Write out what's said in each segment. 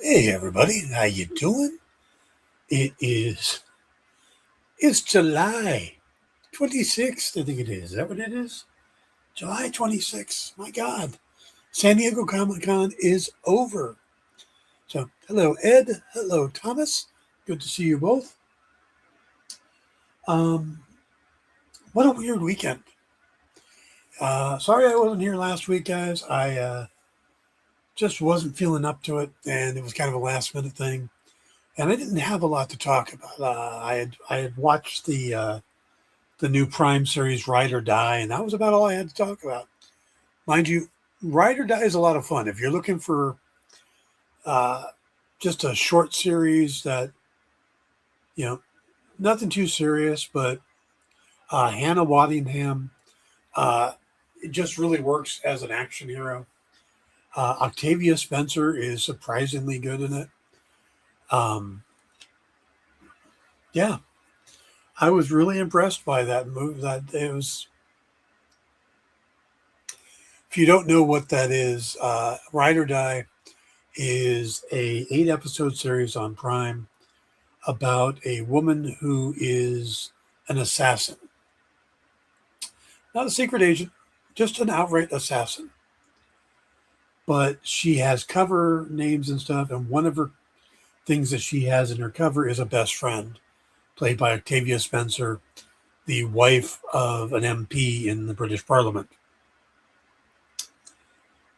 Hey everybody, how you doing? It's July 26th, I think it is. Is that what it is? July 26th. My God. San Diego Comic-Con is over. So, hello Ed, hello Thomas. Good to see you both. Um, what a weird weekend. Sorry I wasn't here last week, guys. I just wasn't feeling up to it, and it was kind of a last minute thing. And I didn't have a lot to talk about. I had watched the new Prime series Ride or Die, and that was about all I had to talk about. Mind you, Ride or Die is a lot of fun. If you're looking for uh, just a short series that, you know, nothing too serious, but Hannah Waddingham, uh, it just really works as an action hero. Octavia Spencer is surprisingly good in it. Um, yeah, I was really impressed by that move. That it was. If you don't know what that is, Ride or Die is a 8 episode series on Prime about a woman who is an assassin, not a secret agent, just an outright assassin. But she has cover names and stuff, and one of her things that she has in her cover is a best friend, played by Octavia Spencer, the wife of an MP in the British Parliament.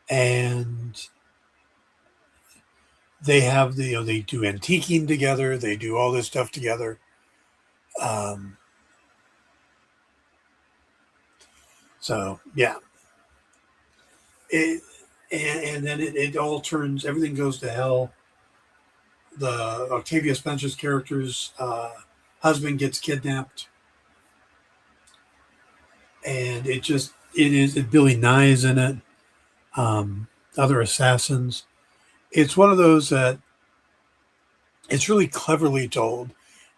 And they have they do antiquing together, they do all this stuff together. Um, so yeah, it, and then it all turns, everything goes to hell. The Octavia Spencer's character's husband gets kidnapped, and Billy Nye's in it. Um, Other assassins. It's one of those that it's really cleverly told.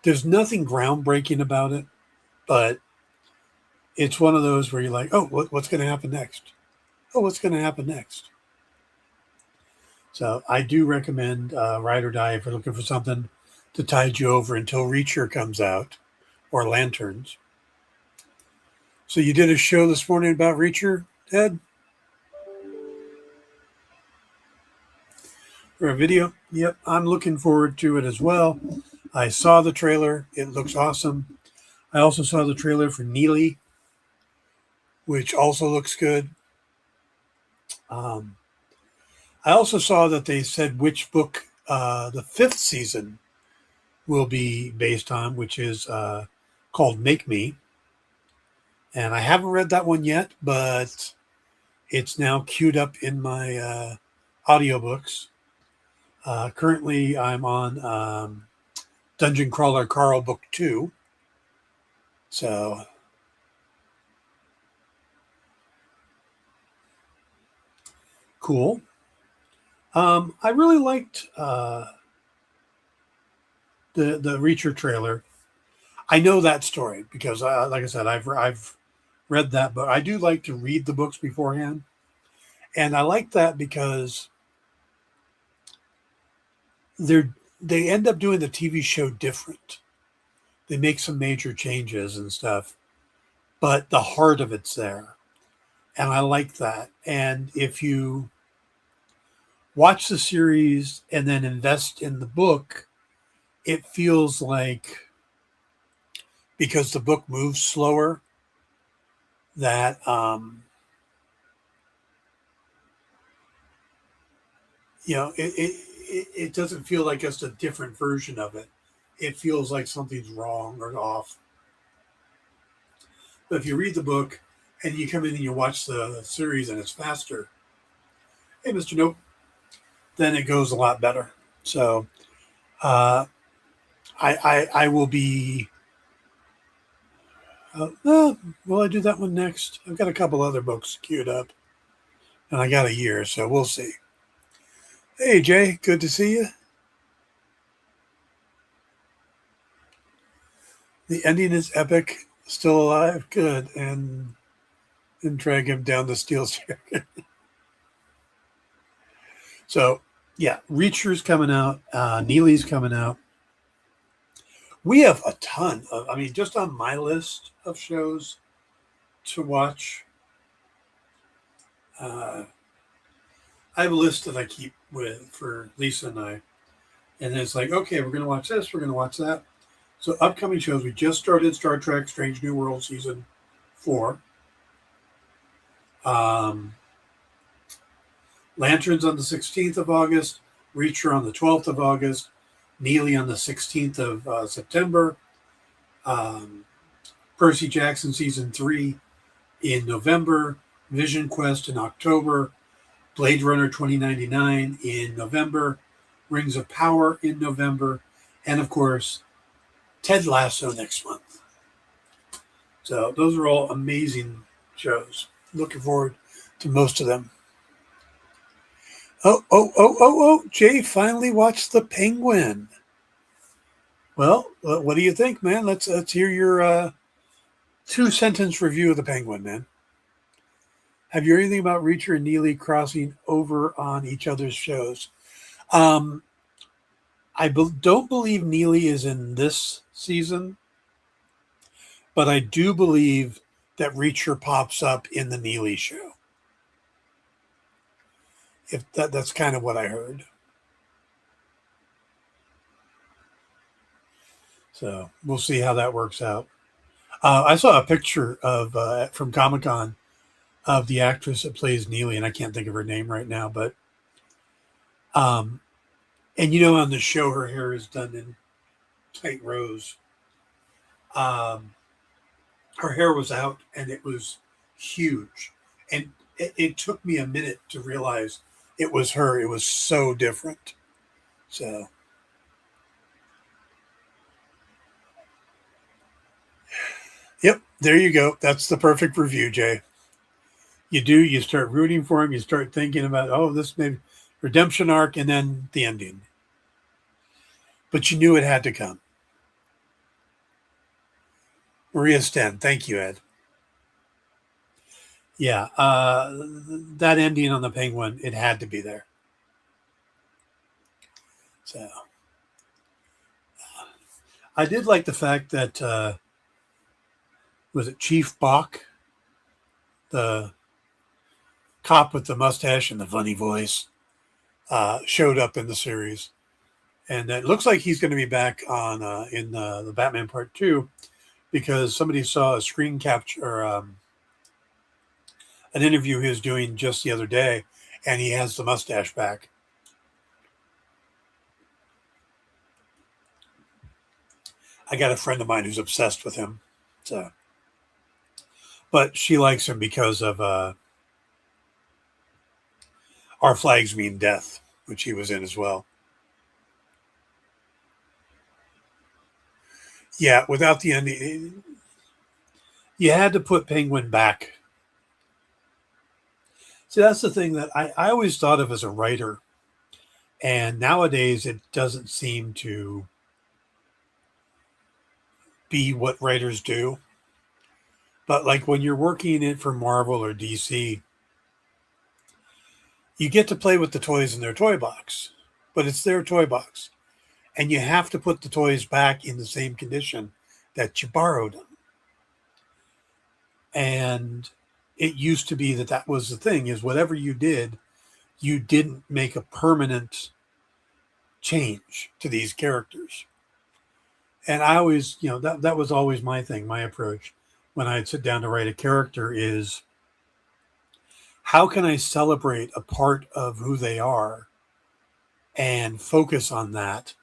There's nothing groundbreaking about it, but it's one of those where you're like, oh, what's going to happen next? Oh, what's going to happen next? So I do recommend Ride or Die if you're looking for something to tide you over until Reacher comes out, or Lanterns. So you did a show this morning about Reacher, Ed, or a video? Yep, I'm looking forward to it as well. I saw the trailer. It looks awesome. I also saw the trailer for Neely, which also looks good. Um, I also saw that they said which book the fifth season will be based on, which is called Make Me. And I haven't read that one yet, but it's now queued up in my audiobooks. Currently, I'm on Dungeon Crawler Carl Book 2. So, cool. I really liked the Reacher trailer. I know that story because, like I said, I've read that, but I do like to read the books beforehand, and I like that because they end up doing the TV show different. They make some major changes and stuff, but the heart of it's there, and I like that. And if you watch the series and then invest in the book, it feels like, because the book moves slower, that it doesn't feel like just a different version of it. It feels like something's wrong or off. But if you read the book and you come in and you watch the series and it's faster, hey, Mr. Nope, then it goes a lot better. So uh, I will be. Will I do that one next? I've got a couple other books queued up, and I got a year, so we'll see. Hey Jay, good to see you. The ending is epic. Still alive, good, and drag him down the steel stair. So Yeah, Reacher's coming out. Neely's coming out. We have a ton of. I mean, just on my list of shows to watch, uh, I have a list that I keep with for Lisa and I, and it's like, okay, we're going to watch this, we're going to watch that. So upcoming shows, we just started Star Trek: Strange New World season 4. Um, Lanterns on the 16th of August, Reacher on the 12th of August, Neely on the 16th of September, um, Percy Jackson season 3 in November, Vision Quest in October, Blade Runner 2099 in November, Rings of Power in November, and of course, Ted Lasso next month. So those are all amazing shows. Looking forward to most of them. Oh! Jay finally watched The Penguin. Well, what do you think, man? Let's hear your 2 sentence review of The Penguin, man. Have you heard anything about Reacher and Neely crossing over on each other's shows? Um, don't believe Neely is in this season, but I do believe that Reacher pops up in the Neely show. If that's kind of what I heard. So we'll see how that works out. I saw a picture of from Comic Con of the actress that plays Neely, and I can't think of her name right now, but um, and on the show her hair is done in tight rows. Um, her hair was out and it was huge, and it took me a minute to realize it was her. It was so different. So, yep, there you go. That's the perfect review, Jay. You start rooting for him, you start thinking about, oh, this may be redemption arc, and then the ending. But you knew it had to come. Maria Sten, thank you, Ed. Yeah, that ending on the Penguin, it had to be there. So I did like the fact that was it Chief Bach, the cop with the mustache and the funny voice, showed up in the series, and it looks like he's going to be back on in the Batman Part 2, because somebody saw a screen capture or an interview he was doing just the other day, and he has the mustache back. I got a friend of mine who's obsessed with him, so but she likes him because of Our Flags Mean Death, which he was in as well. Yeah, without the ending, you had to put Penguin back. See, that's the thing that I always thought of as a writer, and nowadays it doesn't seem to be what writers do. But like when you're working it for Marvel or DC, you get to play with the toys in their toy box, but it's their toy box, and you have to put the toys back in the same condition that you borrowed them. And it used to be that was the thing, is whatever you did, you didn't make a permanent change to these characters. And I always, that was always my thing, my approach when I'd sit down to write a character is, how can I celebrate a part of who they are and focus on that,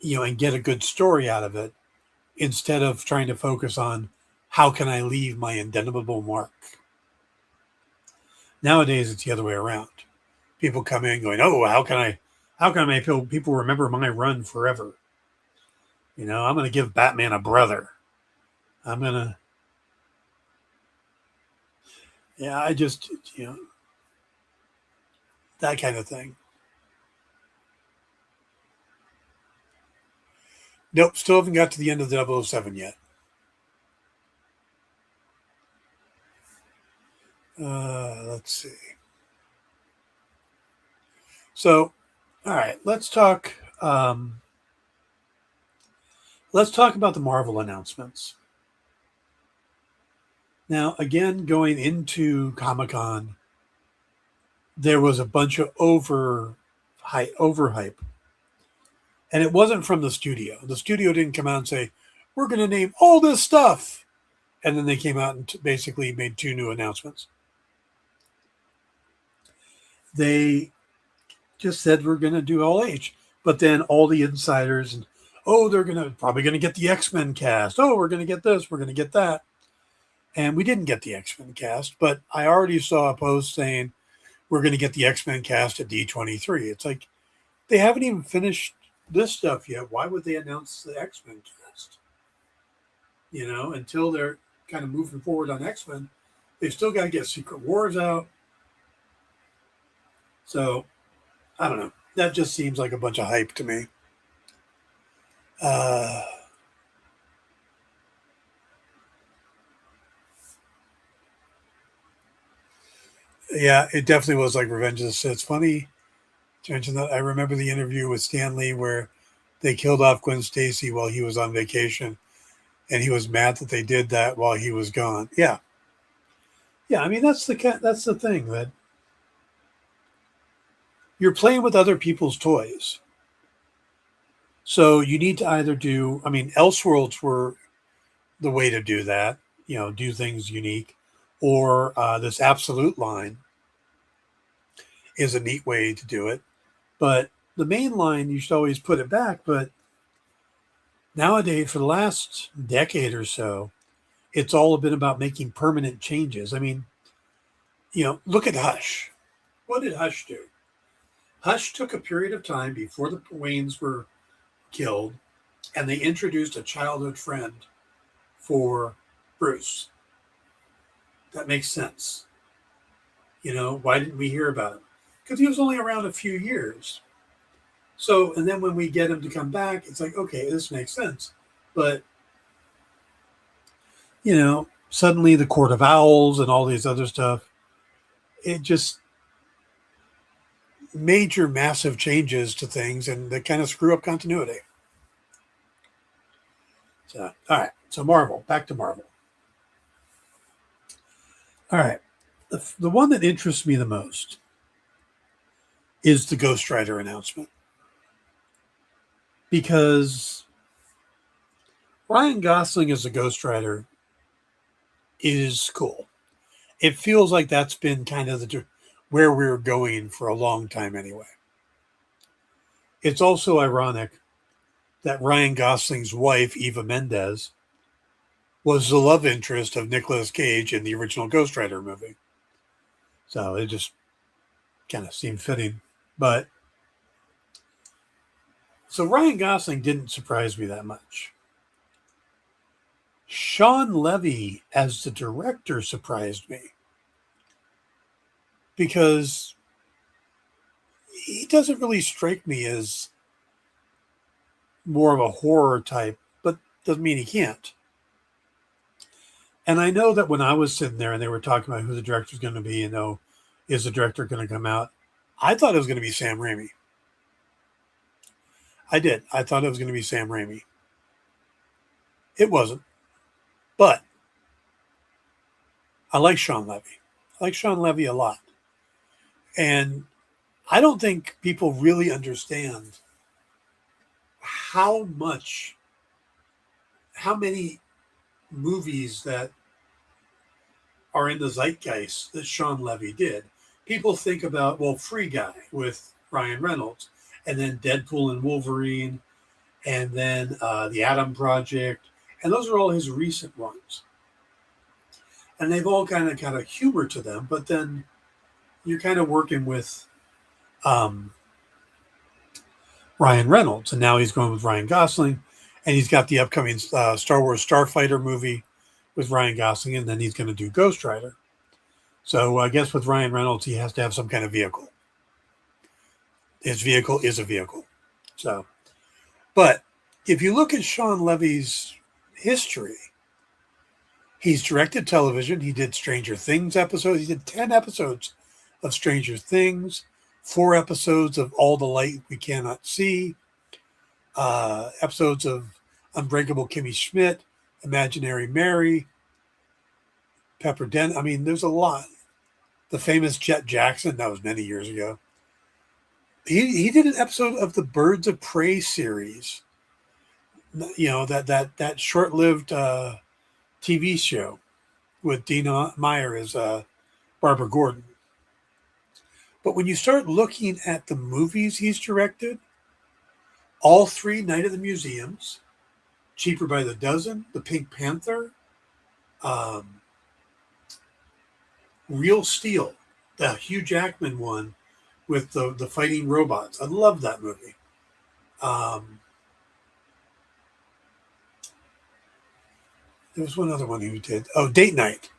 and get a good story out of it, instead of trying to focus on how can I leave my indelible mark. Nowadays, it's the other way around. People come in going, "Oh, how can I make people remember my run forever? I'm going to give Batman a brother. I'm going to, yeah, I just, that kind of thing." Nope, still haven't got to the end of the 007 yet. Let's see. So, all right, let's talk. Let's talk about the Marvel announcements. Now, again, going into Comic Con, there was a bunch of overhype, and it wasn't from the studio. The studio didn't come out and say, "We're going to name all this stuff," and then they came out and basically made two new announcements. They just said we're going to do all age, but then all the insiders and they're probably going to get the X-Men cast. Oh, we're going to get this, we're going to get that. And we didn't get the X-Men cast, but I already saw a post saying we're going to get the X-Men cast at D23. It's like they haven't even finished this stuff yet. Why would they announce the X-Men cast? Until they're kind of moving forward on X-Men, they've still got to get Secret Wars out. So I don't know. That just seems like a bunch of hype to me. Yeah, it definitely was like Revenge of the Sith. It's funny to mention that. I remember the interview with Stan Lee where they killed off Gwen Stacy while he was on vacation, and he was mad that they did that while he was gone. Yeah, yeah. I mean, that's the thing, that you're playing with other people's toys. So you need to either do. I mean, Elseworlds were the way to do that. Do things unique, or this Absolute line is a neat way to do it. But the main line, you should always put it back. But nowadays, for the last decade or so, it's all been about making permanent changes. I mean, look at Hush. What did Hush do? Hush took a period of time before the Waynes were killed, and they introduced a childhood friend for Bruce. That makes sense. Why didn't we hear about him? Because he was only around a few years. So, and then when we get him to come back, it's like, okay, this makes sense. But, suddenly the Court of Owls and all these other stuff, it just major, massive changes to things, and they kind of screw up continuity. So, all right. So Marvel, back to Marvel. All right. The one that interests me the most is the Ghost Rider announcement. Because Ryan Gosling as a Ghost Rider is cool. It feels like that's been kind of where we're going for a long time anyway. It's also ironic that Ryan Gosling's wife, Eva Mendes, was the love interest of Nicolas Cage in the original Ghost Rider movie. So it just kind of seemed fitting. But so Ryan Gosling didn't surprise me that much. Sean Levy as the director surprised me, because he doesn't really strike me as more of a horror type, but doesn't mean he can't. And I know that when I was sitting there and they were talking about who the director's going to be, is the director going to come out? I thought it was going to be Sam Raimi. I did. I thought it was going to be Sam Raimi. It wasn't. But I like Sean Levy. I like Sean Levy a lot. And I don't think people really understand how many movies that are in the zeitgeist that Sean Levy did. People think about, Free Guy with Ryan Reynolds, and then Deadpool and Wolverine, and then The Atom Project, and those are all his recent ones. And they've all kind of got a humor to them, but then you're kind of working with Ryan Reynolds, and now he's going with Ryan Gosling, and he's got the upcoming Star Wars Starfighter movie with Ryan Gosling, and then he's going to do Ghost Rider. So I guess with Ryan Reynolds, he has to have some kind of vehicle. His vehicle is a vehicle. So, but if you look at Sean Levy's history, he's directed television. He did Stranger Things episodes. He did 10 episodes of Stranger Things. 4 episodes of All the Light We Cannot See, episodes of Unbreakable Kimmy Schmidt, Imaginary Mary, Pepper Den. I mean, there's a lot. The famous Jet Jackson, that was many years ago. He did an episode of the Birds of Prey series. You know, that short-lived TV show with Dina Meyer as Barbara Gordon. But when you start looking at the movies he's directed, all 3 Night of the Museums, Cheaper by the Dozen, The Pink Panther, Real Steel, the Hugh Jackman one with the fighting robots. I love that movie. There was one other one he did. Oh, Date Night.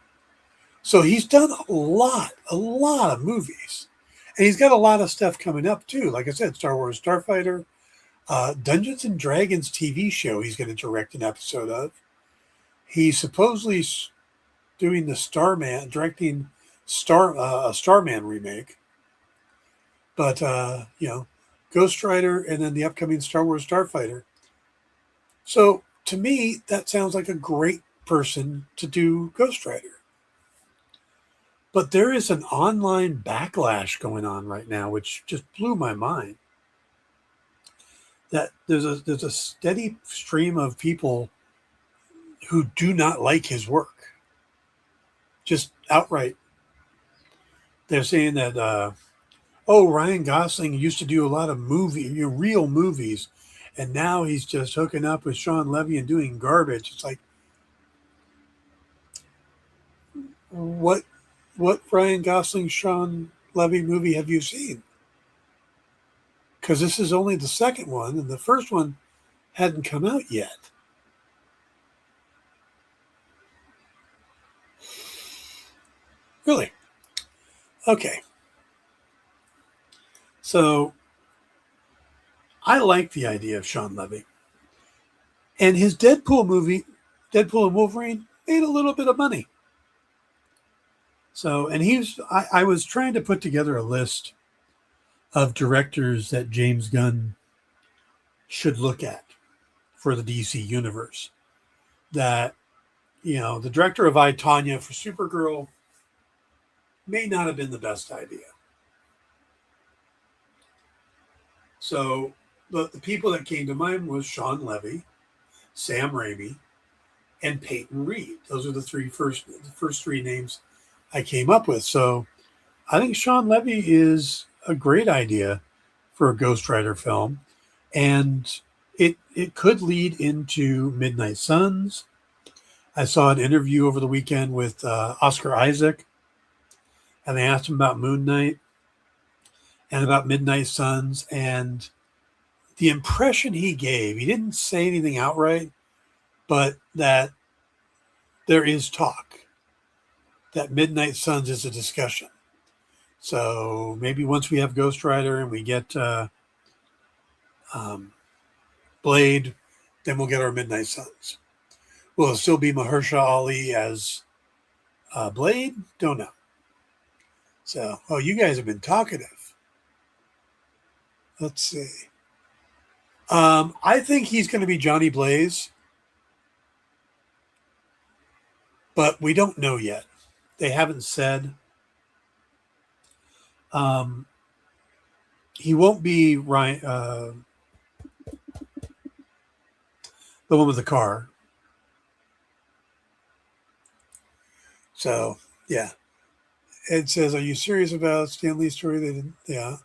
So he's done a lot of movies. And he's got a lot of stuff coming up, too. Like I said, Star Wars Starfighter, Dungeons and Dragons TV show he's going to direct an episode of. He's supposedly doing directing a Starman remake. But, Ghost Rider and then the upcoming Star Wars Starfighter. So, to me, that sounds like a great person to do Ghost Rider. But there is an online backlash going on right now, which just blew my mind. That there's a steady stream of people who do not like his work. Just outright. They're saying that, Ryan Gosling used to do a lot of real movies, and now he's just hooking up with Sean Levy and doing garbage. It's like, what Ryan Gosling, Sean Levy movie have you seen? Because this is only the second one, and the first one hadn't come out yet. Really? Okay. So, I like the idea of Sean Levy. And his Deadpool movie, Deadpool and Wolverine, made a little bit of money. So, and I was trying to put together a list of directors that James Gunn should look at for the DC universe. That, the director of I, Tonya for Supergirl may not have been the best idea. So, the people that came to mind was Sean Levy, Sam Raimi, and Peyton Reed. Those are the first 3 names I came up with. So I think Sean Levy is a great idea for a Ghost Rider film. And it could lead into Midnight Suns. I saw an interview over the weekend with Oscar Isaac, and they asked him about Moon Knight and about Midnight Suns. And the impression he gave, he didn't say anything outright, but that there is talk that Midnight Suns is a discussion. So maybe once we have Ghost Rider and we get Blade, then we'll get our Midnight Suns. Will it still be Mahershala Ali as Blade? Don't know. So, you guys have been talkative. Let's see. I think he's going to be Johnny Blaze, but we don't know yet. They haven't said. He won't be Ryan, the one with the car. So, yeah. Ed says, are you serious about Stan Lee's story? They didn't. Yeah.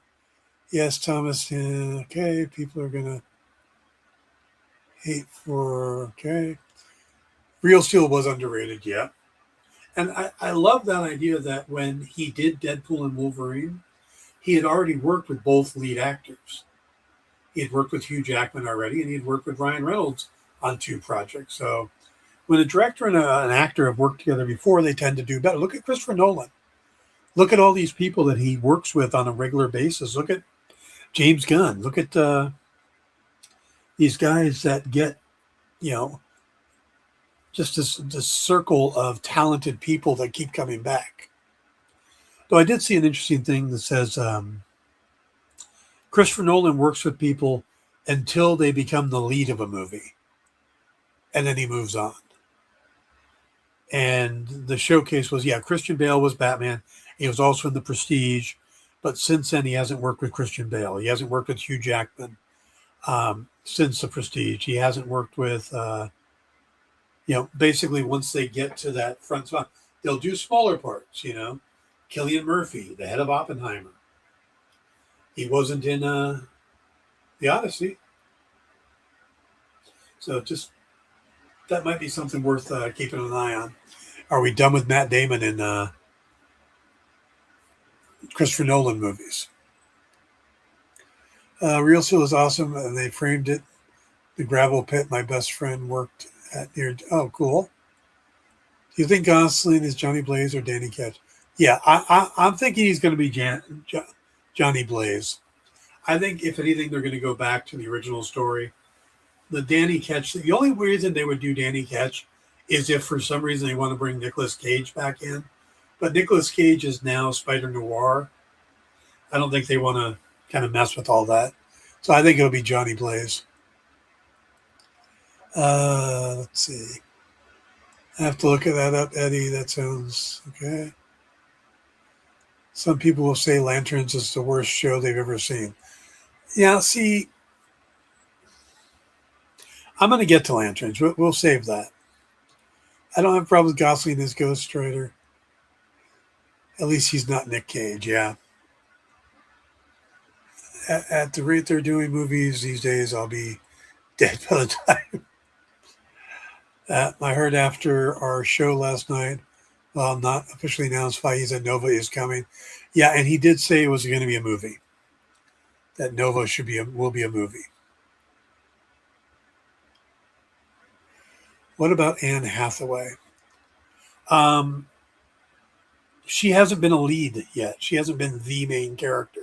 Yes, Thomas. Yeah, okay. People are going to hate for. Okay. Real Steel was underrated. Yeah. And I love that idea that when he did Deadpool and Wolverine, he had already worked with both lead actors. He had worked with Hugh Jackman already, and he had worked with Ryan Reynolds on 2 projects. So when a director and an actor have worked together before, they tend to do better. Look at Christopher Nolan. Look at all these people that he works with on a regular basis. Look at James Gunn. Look at these guys that get, just this circle of talented people that keep coming back. Though I did see an interesting thing that says Christopher Nolan works with people until they become the lead of a movie, and then he moves on. And the showcase was, yeah, Christian Bale was Batman. He was also in The Prestige, but since then he hasn't worked with Christian Bale. He hasn't worked with Hugh Jackman since The Prestige. He hasn't worked with, basically once they get to that front spot, they'll do smaller parts. Cillian Murphy, the head of Oppenheimer. He wasn't in the Odyssey, so just that might be something worth keeping an eye on. Are we done with Matt Damon in Christopher Nolan movies? Real Steel is awesome, and they framed it. The gravel pit my best friend worked at near. Oh, cool. Do you think Gosling is Johnny Blaze or Danny Ketch? Yeah, I'm thinking he's going to be Johnny Blaze. I think, if anything, they're going to go back to the original story. The Danny Ketch, the only reason they would do Danny Ketch is if for some reason they want to bring Nicolas Cage back in. But Nicolas Cage is now Spider Noir. I don't think they want to kind of mess with all that. So I think it'll be Johnny Blaze. Let's see. I have to look at that up, Eddie. That sounds okay. Some people will say Lanterns is the worst show they've ever seen. Yeah, see, I'm going to get to Lanterns. We'll save that. I don't have problems with Gosling as Ghost Rider. At least he's not Nick Cage, yeah. At the rate they're doing movies these days, I'll be dead by the time. I heard after our show last night, well, not officially announced, Feige said Nova is coming. Yeah, and he did say it was going to be a movie. That Nova will be a movie. What about Anne Hathaway? She hasn't been a lead yet. She hasn't been the main character.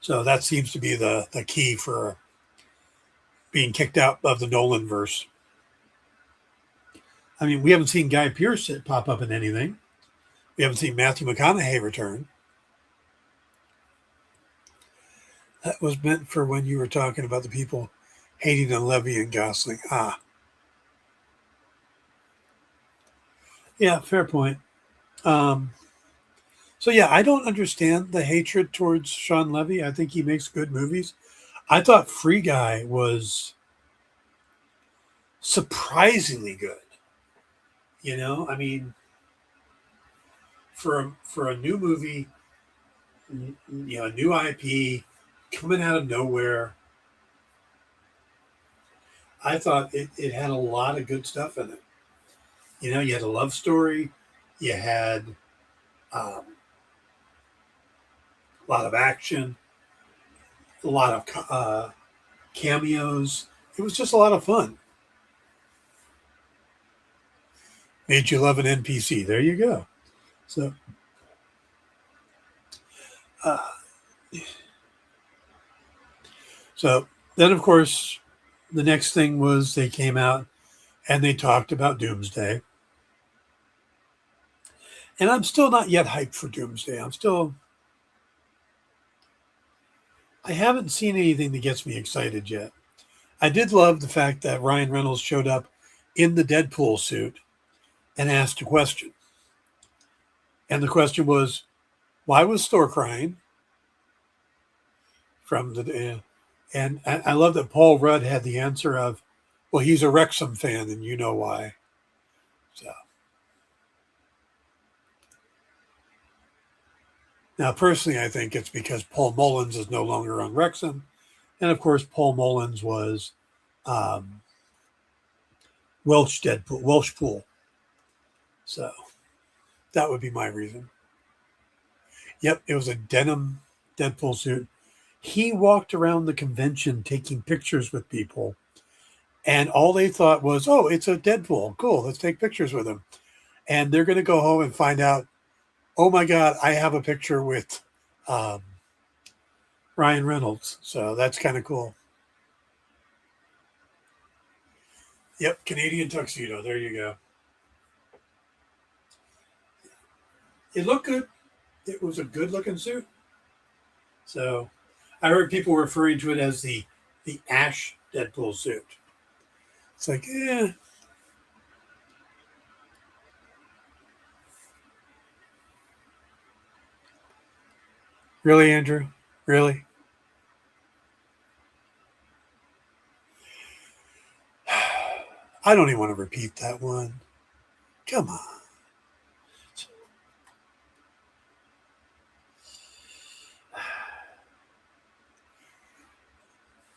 So that seems to be the key for being kicked out of the Nolan verse. I mean, we haven't seen Guy Pearce pop up in anything. We haven't seen Matthew McConaughey return. That was meant for when you were talking about the people hating on Levy and Gosling. Yeah, fair point. So yeah, I don't understand the hatred towards Sean Levy. I think he makes good movies. I thought Free Guy was surprisingly good. I mean, for a new movie, a new IP coming out of nowhere, I thought it had a lot of good stuff in it. You had a love story, you had a lot of action, a lot of cameos. It was just a lot of fun. Made you love an NPC. There you go. So, uh, so then, of course, the next thing was they came out and they talked about Doomsday. And I'm still not yet hyped for Doomsday. I haven't seen anything that gets me excited yet. I did love the fact that Ryan Reynolds showed up in the Deadpool suit and asked a question. And the question was, why was Thor crying? And I love that Paul Rudd had the answer of, well, he's a Wrexham fan and you know why. So now, personally, I think it's because Paul Mullins is no longer on Wrexham. And of course, Paul Mullins was Welsh Pool. So that would be my reason. Yep, it was a denim Deadpool suit. He walked around the convention taking pictures with people, and all they thought was, oh, it's a Deadpool. Cool, let's take pictures with him. And they're going to go home and find out, oh my God, I have a picture with Ryan Reynolds. So that's kind of cool. Yep, Canadian tuxedo. There you go. It looked good. It was a good looking suit. So I heard people referring to it as the Ash Deadpool suit. It's like, really, Andrew? Really? I don't even want to repeat that one. Come on.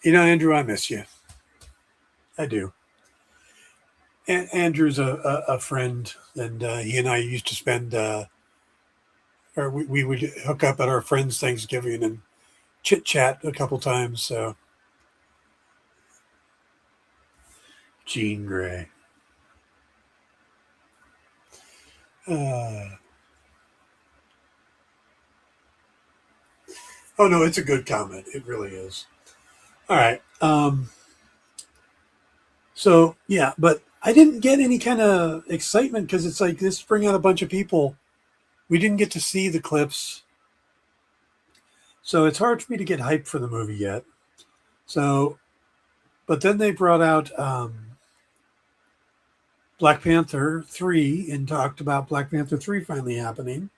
You know, Andrew, I miss you. I do. And Andrew's a friend, and he and I used to spend, or we would hook up at our friends' Thanksgiving and chit chat a couple times. So, Jean Grey. Uh, oh no, it's a good comment. It really is. All right. So yeah, but I didn't get any kind of excitement because it's like this bring out a bunch of people. We didn't get to see the clips, so it's hard for me to get hyped for the movie yet. So, but then they brought out Black Panther 3 and talked about Black Panther 3 finally happening,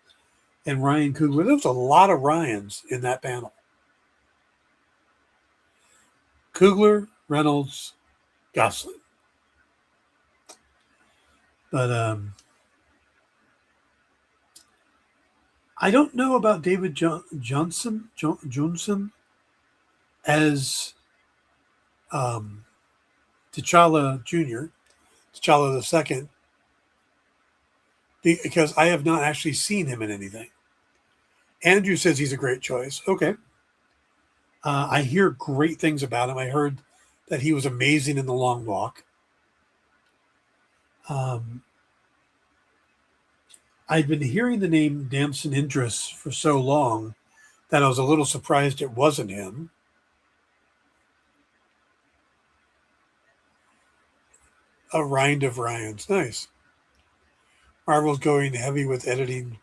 and Ryan Coogler. There was a lot of Ryans in that panel. Coogler, Reynolds, Gosling. But I don't know about David Johnson as um, T'Challa Jr., T'Challa the second, because I have not actually seen him in anything. Andrew says he's a great choice. Okay. I hear great things about him. I heard that he was amazing in The Long Walk. Um, I'd been hearing the name Damson Idris for so long that I was a little surprised it wasn't him. A rind of Ryans. Nice. Marvel's going heavy with editing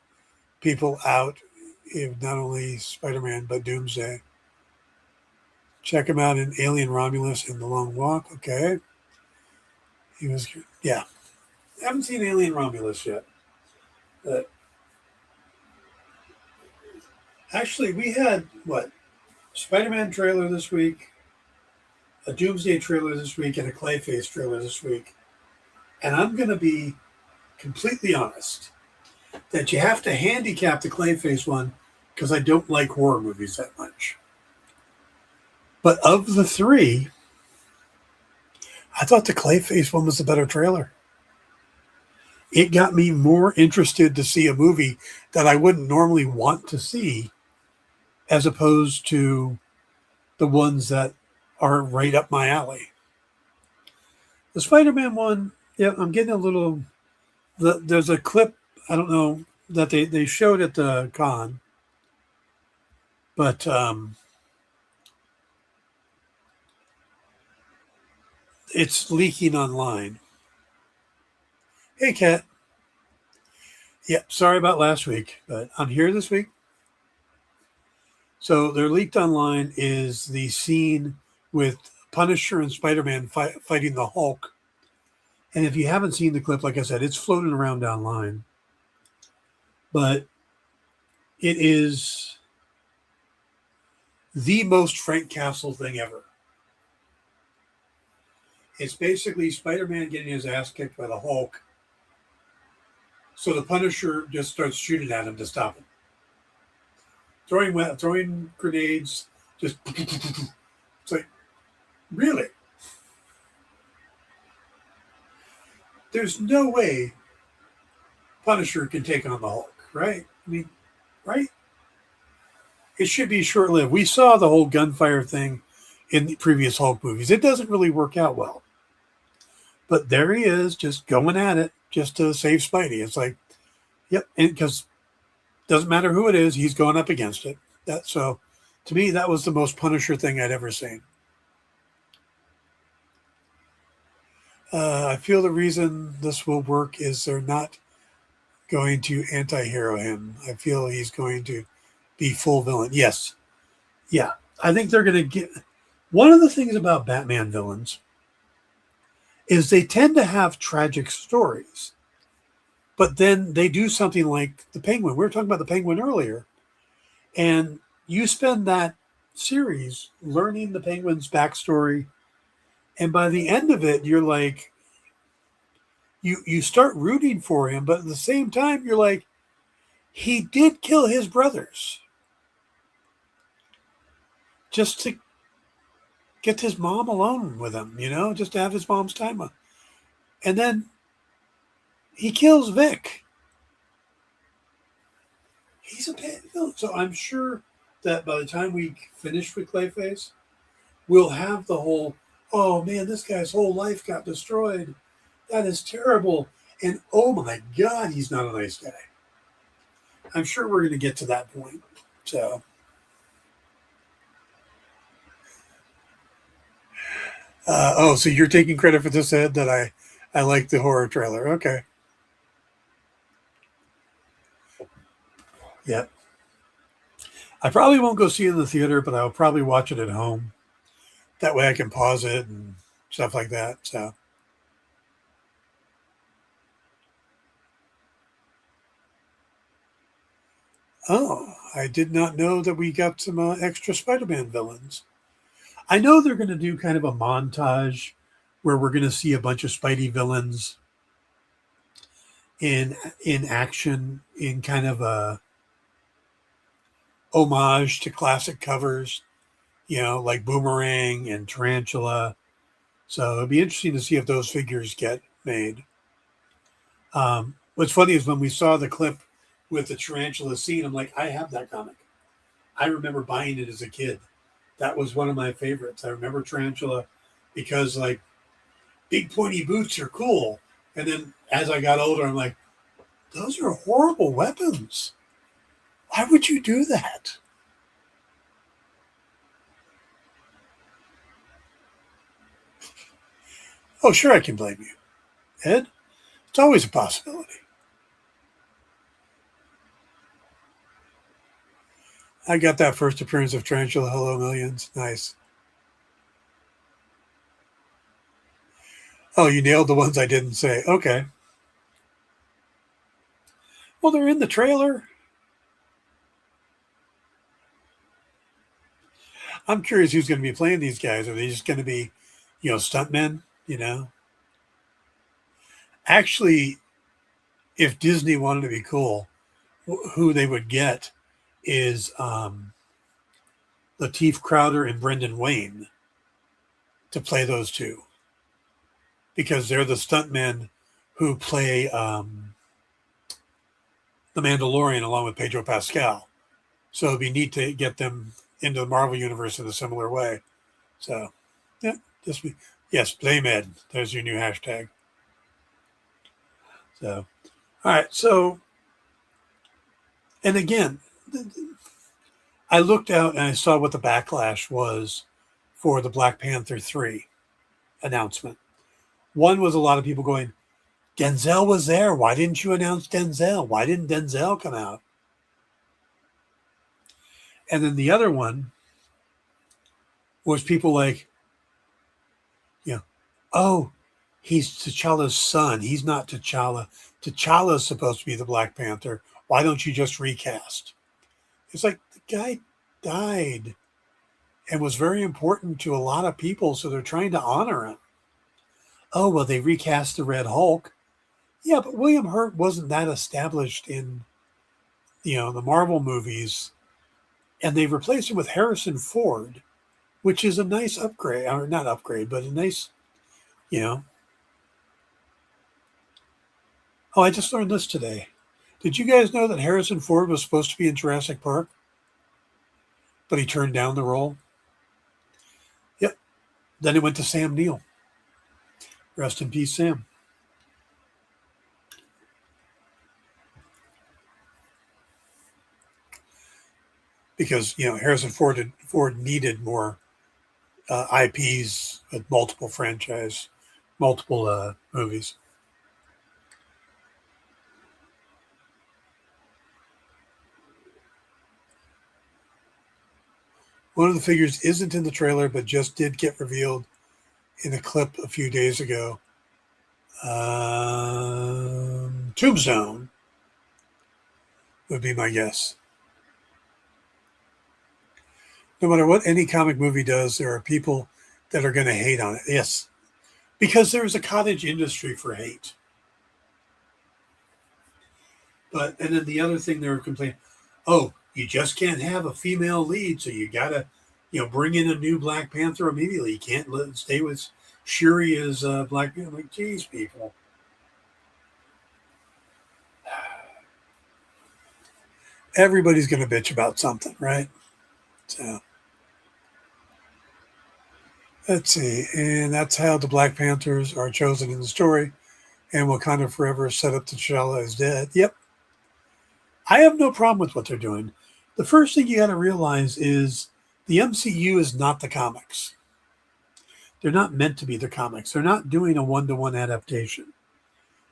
people out, if not only Spider-Man, but Doomsday. Check him out in Alien Romulus in The Long Walk. Okay. He was, yeah. I haven't seen Alien Romulus yet. But actually, we had, what, Spider-Man trailer this week, a Doomsday trailer this week, and a Clayface trailer this week. And I'm going to be completely honest that you have to handicap the Clayface one because I don't like horror movies that much. But of the three, I thought the Clayface one was the better trailer. It got me more interested to see a movie that I wouldn't normally want to see, as opposed to the ones that are right up my alley. The Spider-Man one, yeah, I'm getting a little. There's a clip, I don't know, that they showed at the con, but it's leaking online. Hey, Kat. Yeah, sorry about last week, but I'm here this week. So they're leaked online is the scene with Punisher and Spider-Man fighting the Hulk. And if you haven't seen the clip, like I said, it's floating around online. But it is the most Frank Castle thing ever. It's basically Spider-Man getting his ass kicked by the Hulk. So the Punisher just starts shooting at him to stop him. Throwing grenades, just it's like, really? There's no way Punisher can take on the Hulk, right? I mean, right? It should be short lived. We saw the whole gunfire thing in the previous Hulk movies. It doesn't really work out well. But there he is, just going at it, just to save Spidey. It's like, yep, and because doesn't matter who it is, he's going up against it. So, to me, that was the most Punisher thing I'd ever seen. I feel the reason this will work is they're not going to anti-hero him. I feel he's going to be full villain. Yes. Yeah. I think they're going to get. One of the things about Batman villains is they tend to have tragic stories, but then they do something like the Penguin. We were talking about the Penguin earlier, and you spend that series learning the Penguin's backstory, and by the end of it, you're like, you start rooting for him, but at the same time, you're like, he did kill his brothers just to get his mom alone with him, just to have his mom's time. And then he kills Vic. He's a bad villain. So I'm sure that by the time we finish with Clayface, we'll have the whole, oh man, this guy's whole life got destroyed. That is terrible. And oh my God, he's not a nice guy. I'm sure we're going to get to that point. So, so you're taking credit for this, Ed, that I like the horror trailer. Okay. Yep. I probably won't go see it in the theater, but I'll probably watch it at home. That way I can pause it and stuff like that. So, oh, I did not know that we got some extra Spider-Man villains. I know they're going to do kind of a montage where we're going to see a bunch of Spidey villains in action in kind of a homage to classic covers, like Boomerang and Tarantula. So it'd be interesting to see if those figures get made. What's funny is when we saw the clip with the Tarantula scene, I'm like, I have that comic. I remember buying it as a kid. That was one of my favorites. I remember Tarantula because like big pointy boots are cool. And then as I got older, I'm like, those are horrible weapons. Why would you do that? Oh, sure, I can blame you, Ed. It's always a possibility. I got that first appearance of Tarantula. Hello, Millions. Nice. Oh, you nailed the ones I didn't say. Okay. Well, they're in the trailer. I'm curious who's going to be playing these guys. Are they just going to be, stuntmen? Actually, if Disney wanted to be cool, who they would get is Lateef Crowder and Brendan Wayne to play those two because they're the stuntmen who play the Mandalorian along with Pedro Pascal. So it'd be neat to get them into the Marvel universe in a similar way. So, yeah, yes, blame Ed. There's your new hashtag. So, all right. So, and again, I looked out and I saw what the backlash was for the Black Panther 3 announcement. One was a lot of people going, Denzel was there. Why didn't you announce Denzel? Why didn't Denzel come out? And then the other one was people like, oh, he's T'Challa's son. He's not T'Challa. T'Challa's supposed to be the Black Panther. Why don't you just recast? It's like the guy died and was very important to a lot of people, so they're trying to honor him. Oh, well, they recast the Red Hulk. Yeah, but William Hurt wasn't that established in, the Marvel movies. And they replaced him with Harrison Ford, which is a nice upgrade, or not upgrade, but a nice, Oh, I just learned this today. Did you guys know that Harrison Ford was supposed to be in Jurassic Park, but he turned down the role? Yep. Then it went to Sam Neill. Rest in peace, Sam. Because Harrison Ford needed more IPs with multiple multiple movies. One of the figures isn't in the trailer, but just did get revealed in a clip a few days ago. Tombstone would be my guess. No matter what any comic movie does, there are people that are going to hate on it. Yes, because there is a cottage industry for hate. And then the other thing they were complaining, oh, you just can't have a female lead, so you got to, bring in a new Black Panther immediately. You can't stay with Shuri as Black Panther. Like, geez, people. Everybody's going to bitch about something, right? So, let's see. And that's how the Black Panthers are chosen in the story. And Wakanda Forever set up T'Challa as dead. Yep. I have no problem with what they're doing. The first thing you got to realize is the MCU is not the comics. They're not meant to be the comics. They're not doing a one-to-one adaptation.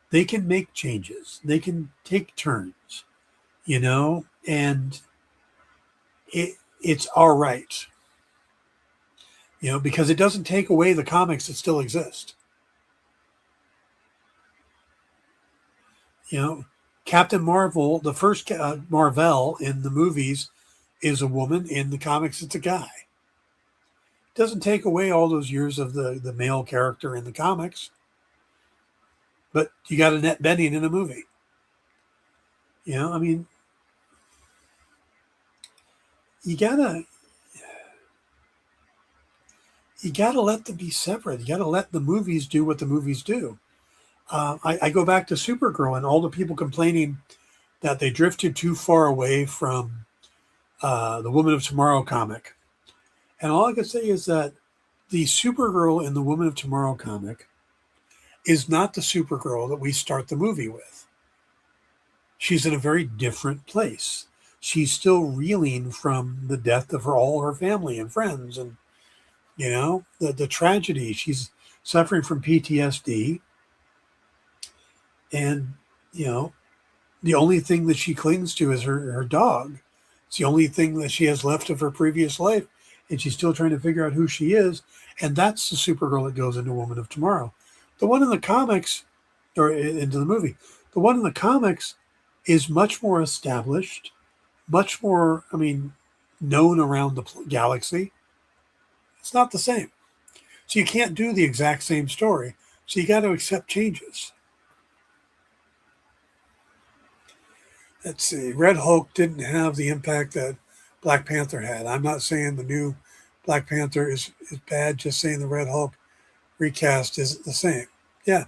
They can make changes. They can take turns, and it's all right, because it doesn't take away the comics that still exist. Captain Marvel, the first Marvel in the movies, is a woman. In the comics, it's a guy. It doesn't take away all those years of the male character in the comics. But you got Annette Bening in a movie. You gotta let them be separate. You gotta let the movies do what the movies do. I go back to Supergirl and all the people complaining that they drifted too far away from the Woman of Tomorrow comic. And all I can say is that the Supergirl in the Woman of Tomorrow comic is not the Supergirl that we start the movie with. She's in a very different place. She's still reeling from the death of all her family and friends and, the tragedy. She's suffering from PTSD. And, the only thing that she clings to is her dog. It's the only thing that she has left of her previous life. And she's still trying to figure out who she is. And that's the Supergirl that goes into Woman of Tomorrow. The one in the comics, or into the movie, the one in the comics is much more established, much more, known around the galaxy. It's not the same. So you can't do the exact same story. So you got to accept changes. Let's see. Red Hulk didn't have the impact that Black Panther had. I'm not saying the new Black Panther is bad, just saying the Red Hulk recast isn't the same. Yeah.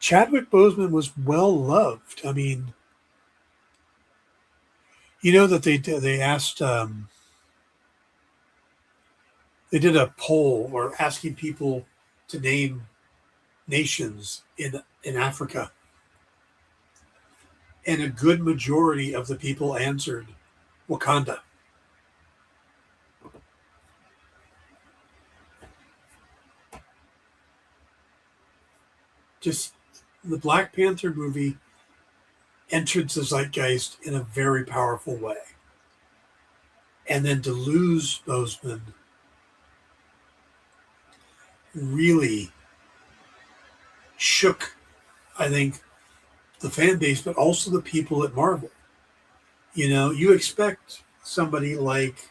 Chadwick Boseman was well loved. That they asked, they did a poll or asking people to name nations in Africa. And a good majority of the people answered Wakanda. Just the Black Panther movie entered the zeitgeist in a very powerful way. And then to lose Boseman really shook, I think, the fan base, but also the people at Marvel. You expect somebody like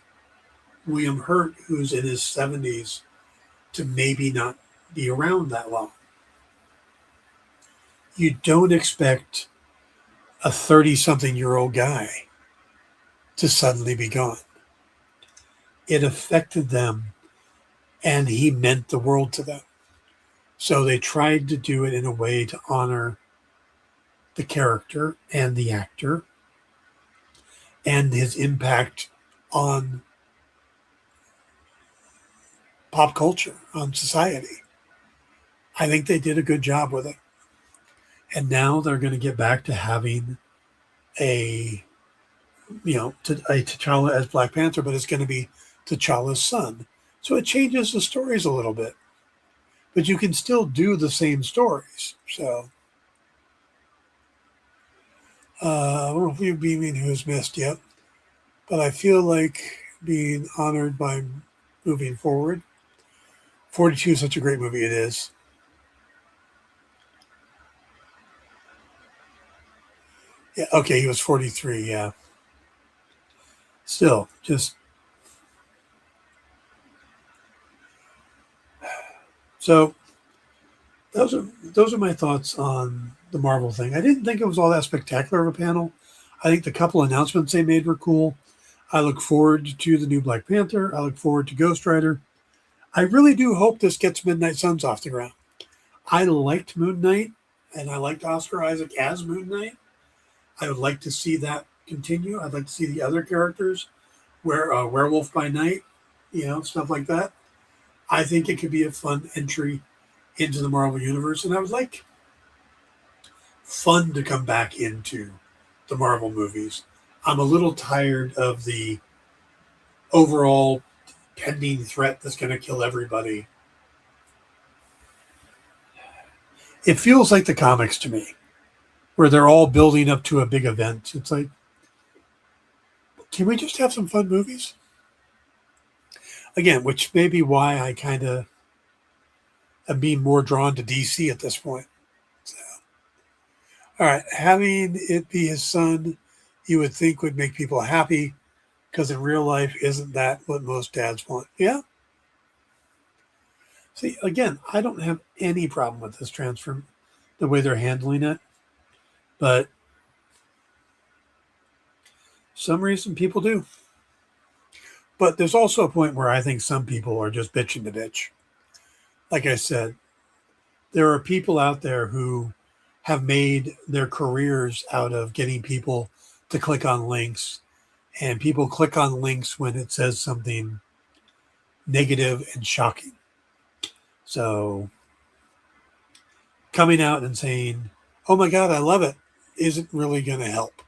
William Hurt, who's in his 70s, to maybe not be around that long. You don't expect a 30-something-year-old guy to suddenly be gone. It affected them, and he meant the world to them. So they tried to do it in a way to honor the character and the actor and his impact on pop culture, on society. I think they did a good job with it. And now they're going to get back to having a T'Challa as Black Panther, but it's going to be T'Challa's son. So it changes the stories a little bit. But you can still do the same stories. So, I don't know if you've been who's missed yet. but I feel like being honored by moving forward. 42 is such a great movie. It is. Yeah. Okay. He was 43. Yeah. Still, just so those are my thoughts on the Marvel thing. I didn't think it was all that spectacular of a panel. I think the couple announcements they made were cool. I look forward to the new Black Panther. I look forward to Ghost Rider. I really do hope this gets Midnight Suns off the ground. I liked Moon Knight, and I liked Oscar Isaac as Moon Knight. I would like to see that continue. I'd like to see the other characters, where Werewolf by Night, stuff like that. I think it could be a fun entry into the Marvel Universe, and I would like fun to come back into the Marvel movies. I'm a little tired of the overall pending threat that's going to kill everybody. It feels like the comics to me, where they're all building up to a big event. It's like, can we just have some fun movies? Again, which may be why I kind of am being more drawn to DC at this point. So, all right, having it be his son, you would think would make people happy, because in real life, isn't that what most dads want? Yeah. See, again, I don't have any problem with this transfer, the way they're handling it, but some reason people do. But there's also a point where I think some people are just bitching to bitch. Like I said, there are people out there who have made their careers out of getting people to click on links, and people click on links when it says something negative and shocking. So coming out and saying, "Oh my God, I love it," isn't really going to help.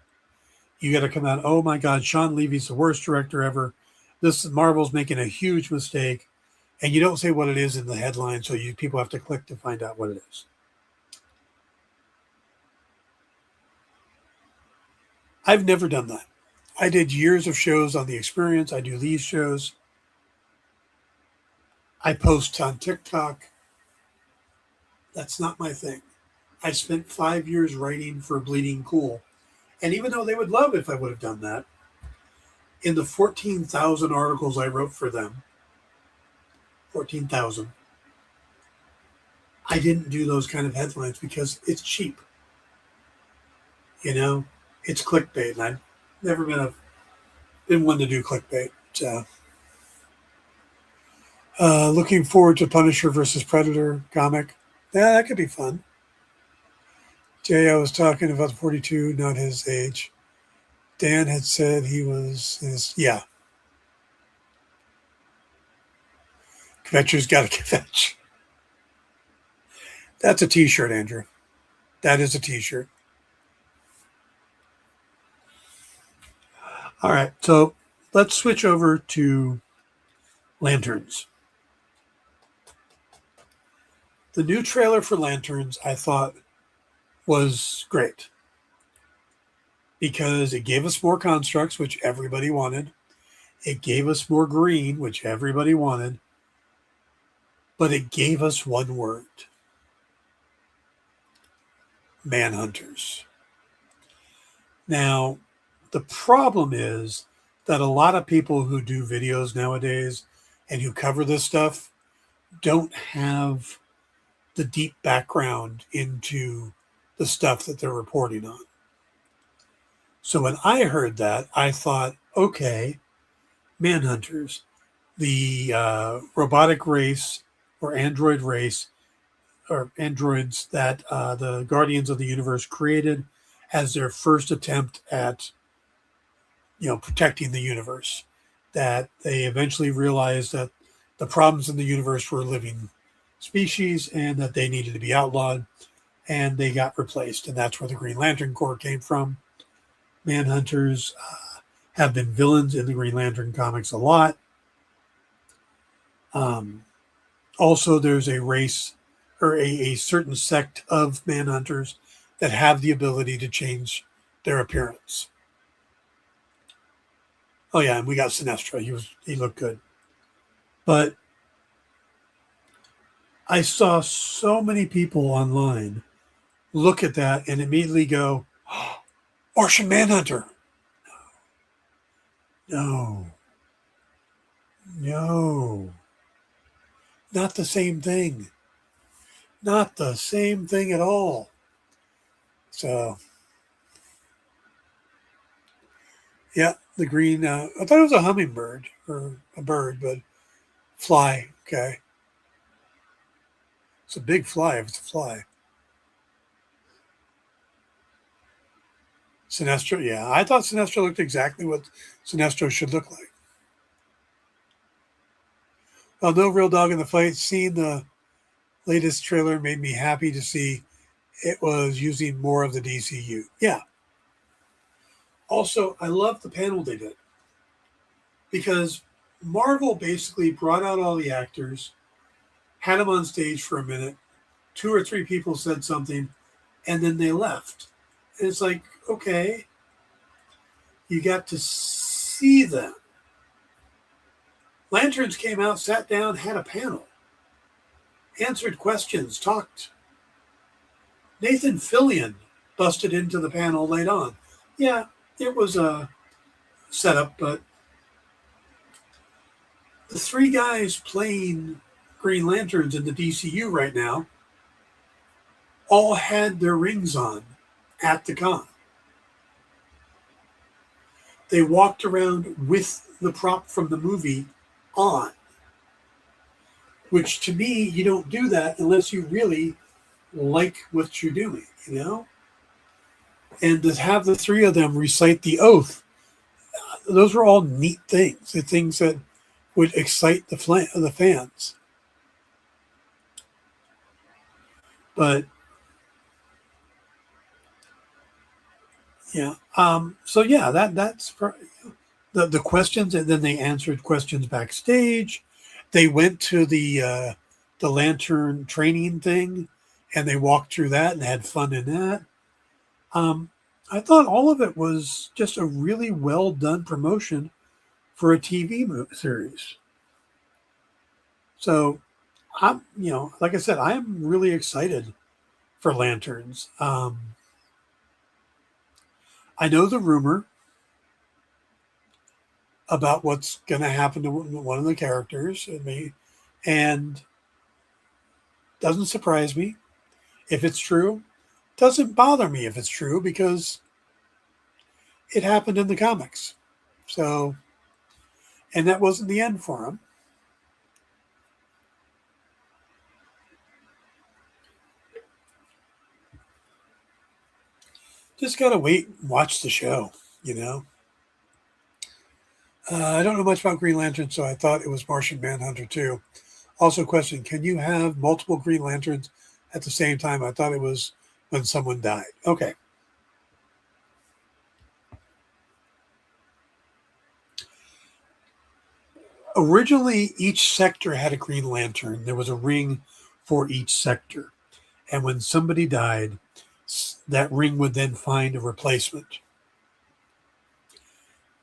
You got to come out, "Oh my God, Sean Levy's the worst director ever. This Marvel's making a huge mistake," and you don't say what it is in the headline, so people have to click to find out what it is. I've never done that. I did years of shows on the Experience. I do these shows. I post on TikTok. That's not my thing. I spent 5 years writing for Bleeding Cool. And even though they would love if I would have done that, in the 14,000 articles I wrote for them, 14,000, I didn't do those kind of headlines because it's cheap. It's clickbait. And I've never been one to do clickbait. So, looking forward to Punisher versus Predator comic. Yeah, that could be fun. Jay, I was talking about 42, not his age. Dan had said he was his, yeah. Kvetcher's got a kvetch. That's a t-shirt, Andrew. That is a t-shirt. All right, so let's switch over to Lanterns. The new trailer for Lanterns, I thought, was great because it gave us more constructs, which everybody wanted. It gave us more green, which everybody wanted. But it gave us one word: Manhunters. Now, the problem is that a lot of people who do videos nowadays and who cover this stuff don't have the deep background into the stuff that they're reporting on. So when I heard that, I thought, okay, Manhunters, the robotic race or android race or androids that the Guardians of the Universe created as their first attempt at, protecting the universe. That they eventually realized that the problems in the universe were living species and that they needed to be outlawed, and they got replaced. And that's where the Green Lantern Corps came from. Manhunters have been villains in the Green Lantern comics a lot. Also, there's a race or a certain sect of Manhunters that have the ability to change their appearance. Oh yeah, and we got Sinestro. He looked good. But I saw so many people online look at that and immediately go, oh, Martian Manhunter. No, no, not the same thing. Not the same thing at all. So, yeah, the green, I thought it was a hummingbird or a bird, but fly. Okay. It's a big fly if it's a fly. Sinestro, yeah. I thought Sinestro looked exactly what Sinestro should look like. Well, no real dog in the fight. Seeing the latest trailer made me happy to see it was using more of the DCU. Yeah. Also, I love the panel they did because Marvel basically brought out all the actors, had them on stage for a minute, two or three people said something, and then they left. And it's like, okay, you got to see them. Lanterns came out, sat down, had a panel, answered questions, talked. Nathan Fillion busted into the panel late on. Yeah, it was a setup, but the three guys playing Green Lanterns in the DCU right now all had their rings on at the con. They walked around with the prop from the movie on, which to me, you don't do that unless you really like what you're doing, you know? And to have the three of them recite the oath, those were all neat things, the things that would excite the fans. But yeah, so yeah, that's for, the questions, and then they answered questions backstage. They went to the lantern training thing, and they walked through that and had fun in that. I thought all of it was just a really well done promotion for a TV series. So like I said, I'm really excited for Lanterns. I know the rumor about what's going to happen to one of the characters, and doesn't surprise me if it's true. Doesn't bother me if it's true because it happened in the comics. So, and that wasn't the end for him. Just gotta wait and watch the show, you know. I don't know much about Green Lantern, so I thought it was Martian Manhunter too. Also, question: can you have multiple Green Lanterns at the same time? I thought it was when someone died. Okay. Originally, each sector had a Green Lantern. There was a ring for each sector. And when somebody died, that ring would then find a replacement.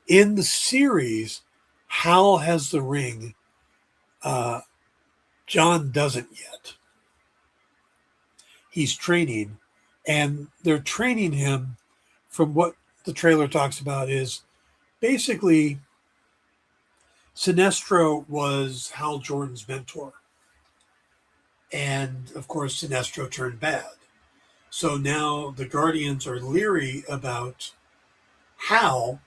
In the series, Hal has the ring. John doesn't yet. He's training, and they're training him from what the trailer talks about is basically Sinestro was Hal Jordan's mentor. And of course, Sinestro turned bad. So now the Guardians are leery about Hal,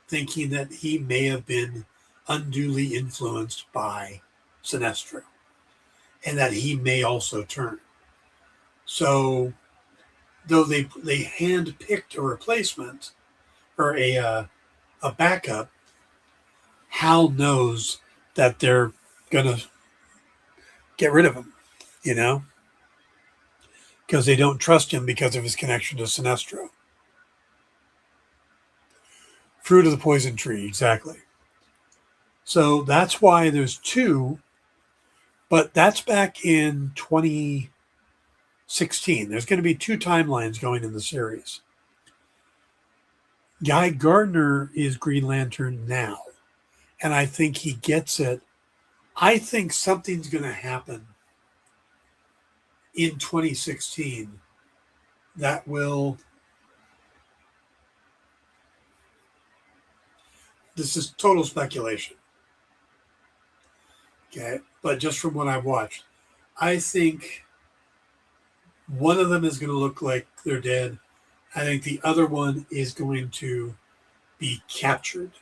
thinking that he may have been unduly influenced by Sinestro and that he may also turn. So, though they hand picked a replacement or a backup, Hal knows that they're gonna get rid of him, you know, because they don't trust him because of his connection to Sinestro. Fruit of the poison tree, exactly. So that's why there's two, but that's back in 2016. There's going to be two timelines going in the series. Guy Gardner is Green Lantern now. and I think he gets it. I think something's going to happen in 2016 that will. This is total speculation, okay? But just from what I've watched, I think one of them is going to look like they're dead. I think the other one is going to be captured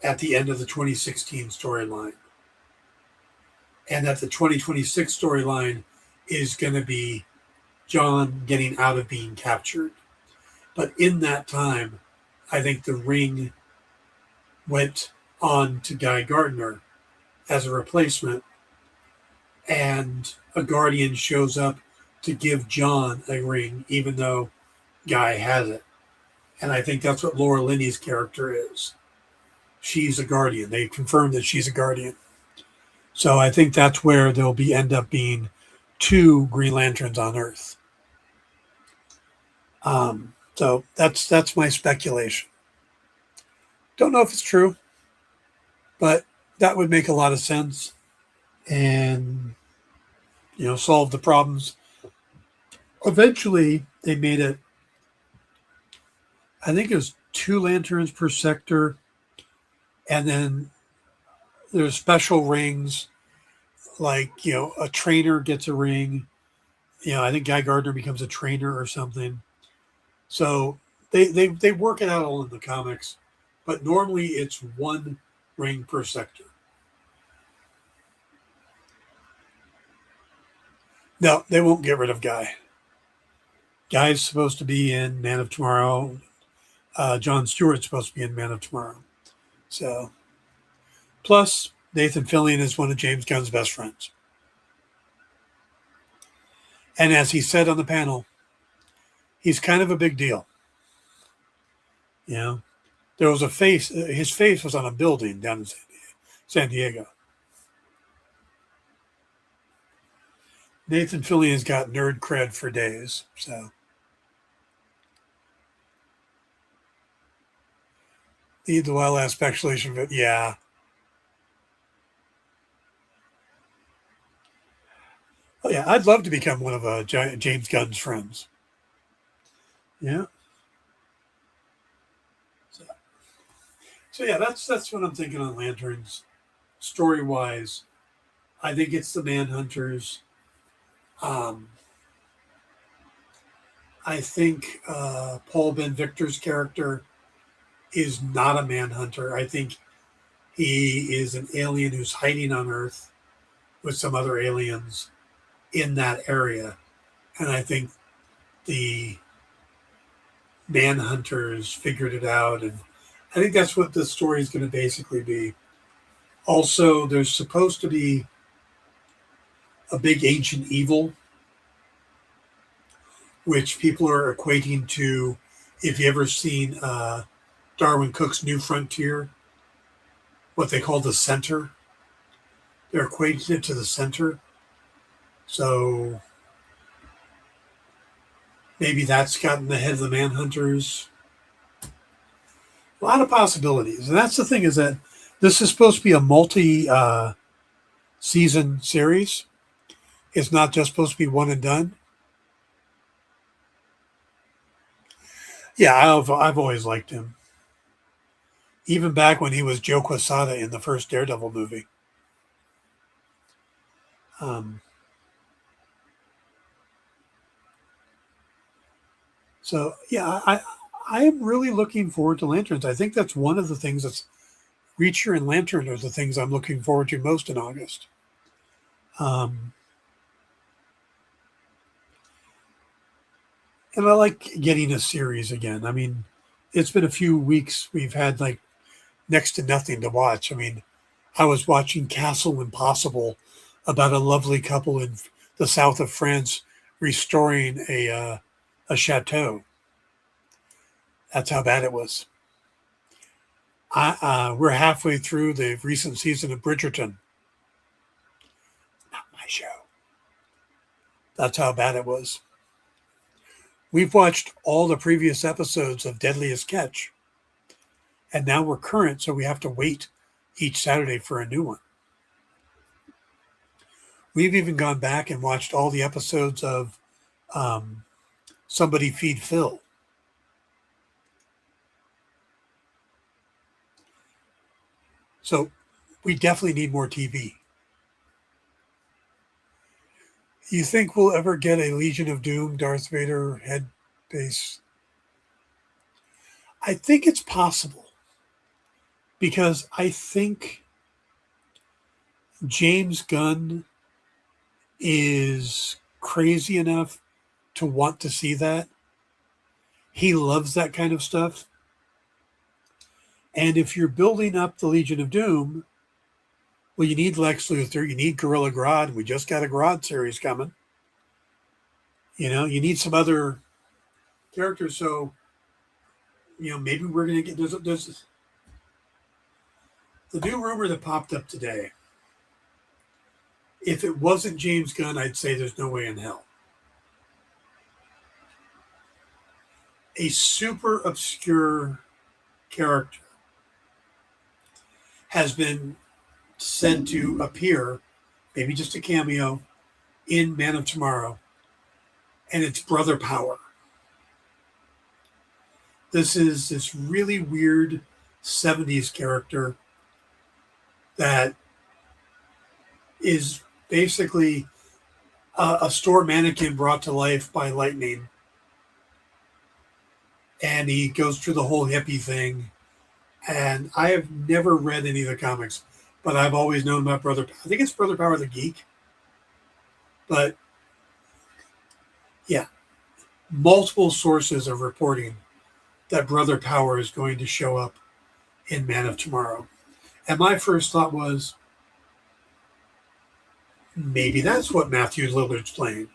at the end of the 2016 storyline. And that the 2026 storyline is going to be John getting out of being captured. But in that time, I think the ring went on to Guy Gardner as a replacement, and a Guardian shows up to give John a ring, even though Guy has it. And I think that's what Laura Linney's character is. She's a Guardian. They confirmed that she's a Guardian. So I think that's where there'll be end up being two Green Lanterns on Earth. So that's my speculation. Don't know if it's true, but that would make a lot of sense, and solve the problems. Eventually, they made it. I think it was 2 lanterns per sector, and then there's special rings, like a trainer gets a ring. I think Guy Gardner becomes a trainer or something. So they work it out all in the comics, but normally it's 1 ring per sector. No, they won't get rid of Guy. Guy's supposed to be in Man of Tomorrow. John Stewart's supposed to be in Man of Tomorrow. So, plus Nathan Fillion is one of James Gunn's best friends. And as he said on the panel, he's kind of a big deal. There was his face was on a building down in San Diego. Nathan Fillion's got nerd cred for days, so. The wild ass speculation, but yeah. Oh yeah, I'd love to become one of James Gunn's friends. Yeah. So yeah, that's what I'm thinking on Lanterns. Story wise, I think it's the Manhunters. I think Paul Ben Victor's character is not a Manhunter. I think he is an alien who's hiding on Earth with some other aliens in that area. And I think the Manhunters figured it out. And I think that's what the story is going to basically be. Also, there's supposed to be a big ancient evil, which people are equating to, if you ever seen Darwin Cook's New Frontier, what they call the center. They're equating it to the center. So maybe that's gotten the head of the Manhunters. A lot of possibilities. And that's the thing, is that this is supposed to be a multi-season series. It's not just supposed to be one and done. Yeah, I've always liked him. Even back when he was Joe Quesada in the first Daredevil movie. So yeah, I am really looking forward to Lanterns. I think that's one of the things that's Reacher and Lantern are the things I'm looking forward to most in August. And I like getting a series again. I mean, it's been a few weeks. We've had like next to nothing to watch. I mean, I was watching Castle Impossible about a lovely couple in the south of France restoring a chateau. That's how bad it was. We're halfway through the recent season of Bridgerton. Not my show. That's how bad it was. We've watched all the previous episodes of Deadliest Catch, And now we're current, so we have to wait each Saturday for a new one. We've even gone back and watched all the episodes of um, Somebody Feed Phil. So we definitely need more TV. You think we'll ever get a Legion of Doom Darth Vader head base? I think it's possible because I think James Gunn is crazy enough to want to see that. He loves that kind of stuff. And if you're building up the Legion of Doom, well, you need Lex Luthor, you need Gorilla Grodd. We just got a Grodd series coming. You know, you need some other characters. So, you know, maybe we're going to get there's the new rumor that popped up today. If it wasn't James Gunn, I'd say there's no way in hell. A super obscure character has been said to appear, maybe just a cameo, in Man of Tomorrow, and it's Brother Power. This is this really weird 70s character that is basically a store mannequin brought to life by lightning. And he goes through the whole hippie thing. And I have never read any of the comics, but I've always known about Brother Power. I think it's Brother Power the Geek. But yeah, multiple sources are reporting that Brother Power is going to show up in Man of Tomorrow. And my first thought was, maybe that's what Matthew Lillard's playing.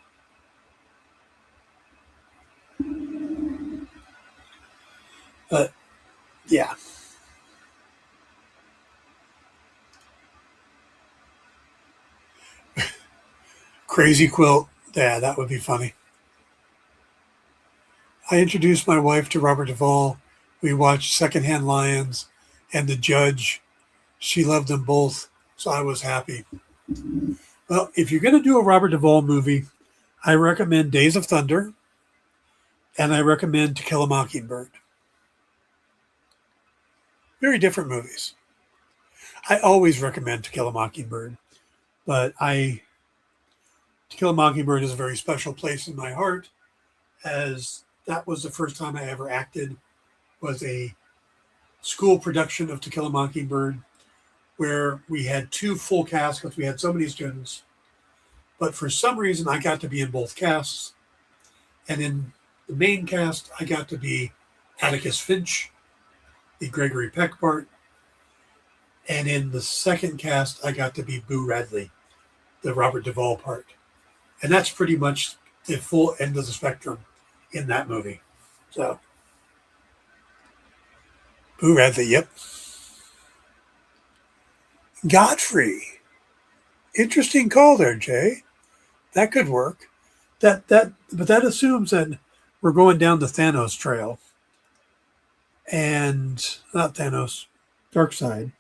But yeah. Crazy Quilt. Yeah, that would be funny. I introduced my wife to Robert Duvall. We watched Secondhand Lions and The Judge. She loved them both, so I was happy. Well, if you're going to do a Robert Duvall movie, I recommend Days of Thunder, and I recommend To Kill a Mockingbird. Very different movies. I always recommend To Kill a Mockingbird, but To Kill a Mockingbird is a very special place in my heart, as that was the first time I ever acted, was a school production of To Kill a Mockingbird, where we had two full casts because we had so many students. But for some reason, I got to be in both casts. And in the main cast, I got to be Atticus Finch, the Gregory Peck part. And in the second cast, I got to be Boo Radley, the Robert Duvall part. And that's pretty much the full end of the spectrum in that movie. So, Boo Radley, yep. Godfrey. Interesting call there, Jay. That could work. But that assumes that we're going down the Thanos trail. And not Thanos, Darkseid.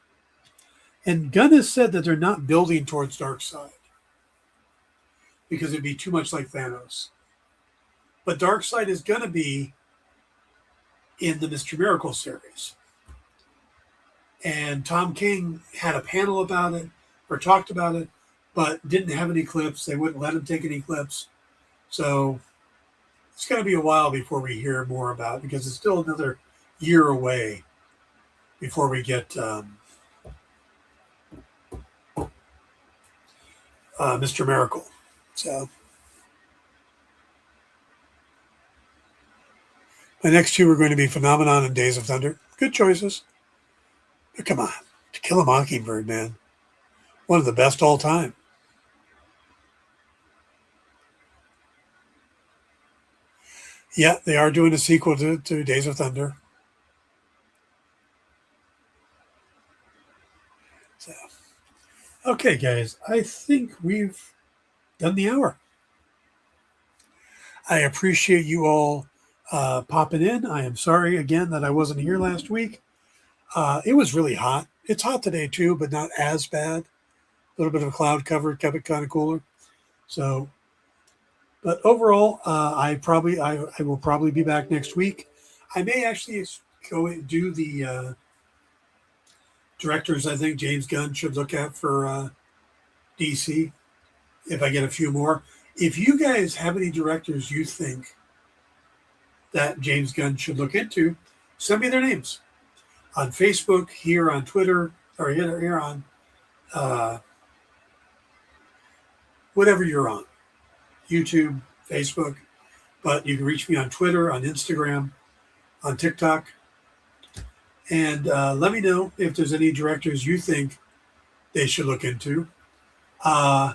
And Gunn has said that they're not building towards Darkseid because it'd be too much like Thanos. But Darkseid is going to be in the Mr. Miracle series. And Tom King had a panel about it, or talked about it, but didn't have any clips. They wouldn't let him take any clips. So it's going to be a while before we hear more about it, because it's still another year away before we get Mr. Miracle. So my next two are going to be Phenomenon and Days of Thunder. Good choices. But come on, To Kill a Mockingbird, man. One of the best all time. Yeah, they are doing a sequel to Days of Thunder. So, okay, guys, I think we've done the hour. I appreciate you all popping in. I am sorry again that I wasn't here last week. It was really hot. It's hot today too, but not as bad. A little bit of a cloud cover kept it kind of cooler. So, but overall, I will probably be back next week. I may actually go and do the directors. I think James Gunn should look at for DC if I get a few more. If you guys have any directors you think that James Gunn should look into, send me their names on Facebook, here on Twitter, or here on uh, whatever you're on, YouTube, Facebook. But you can reach me on Twitter, on Instagram, on TikTok, and let me know if there's any directors you think they should look into. Uh,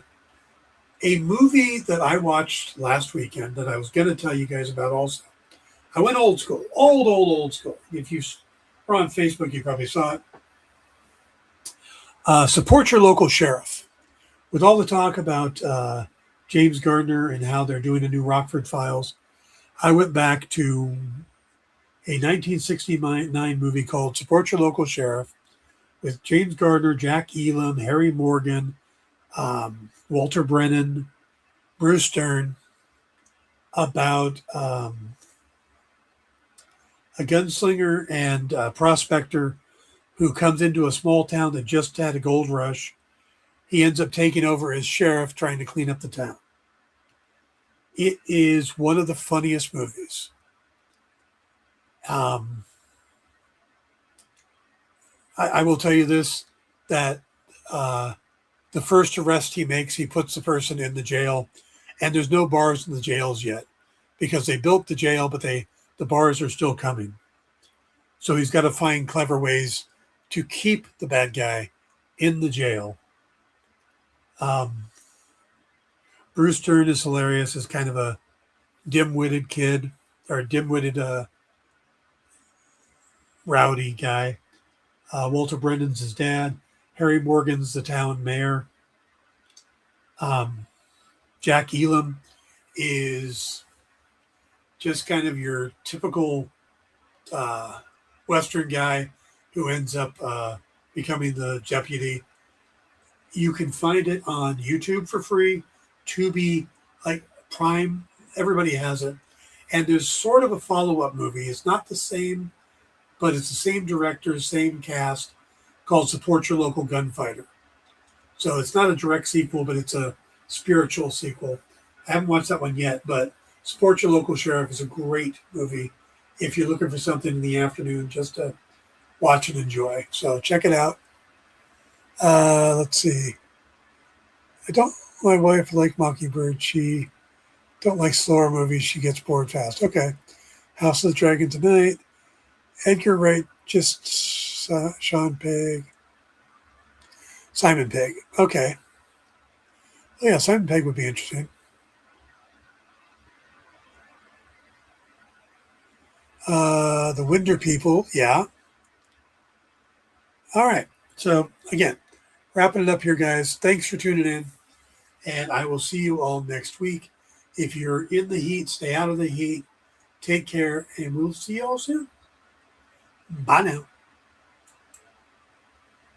a movie that I watched last weekend that I was going to tell you guys about also. I went old school, old school. If you were on Facebook, you probably saw it. Support your local sheriff. With all the talk about James Gardner and how they're doing a new Rockford Files, I went back to a 1969 movie called Support Your Local Sheriff with James Gardner, Jack Elam, Harry Morgan, Walter Brennan, Bruce Stern, about a gunslinger and prospector who comes into a small town that just had a gold rush. He ends up taking over as sheriff, trying to clean up the town. It is one of the funniest movies. I will tell you this, that the first arrest he makes, he puts the person in the jail, and there's no bars in the jails yet because they built the jail, but the bars are still coming. So he's got to find clever ways to keep the bad guy in the jail. Bruce Stern is hilarious as kind of a dim-witted kid, or dim-witted rowdy guy. Walter Brennan's his dad. Harry Morgan's the town mayor. Jack Elam is just kind of your typical Western guy who ends up becoming the deputy. You can find it on YouTube for free. Tubi, like Prime, everybody has it. And there's sort of a follow-up movie. It's not the same, but it's the same director, same cast, called Support Your Local Gunfighter. So it's not a direct sequel, but it's a spiritual sequel. I haven't watched that one yet, but Support Your Local Sheriff is a great movie if you're looking for something in the afternoon just to watch and enjoy. So check it out. Let's see. My wife likes Mockingbird. She don't like slower movies. She gets bored fast. Okay. House of the Dragon tonight. Edgar Wright, just Sean Pegg. Simon Pegg. Okay. Oh, yeah, Simon Pegg would be interesting. The Winder People. Yeah. All right. So, again, wrapping it up here, guys. Thanks for tuning in. And I will see you all next week. If you're in the heat, stay out of the heat. Take care, and we'll see you all soon. Bye now.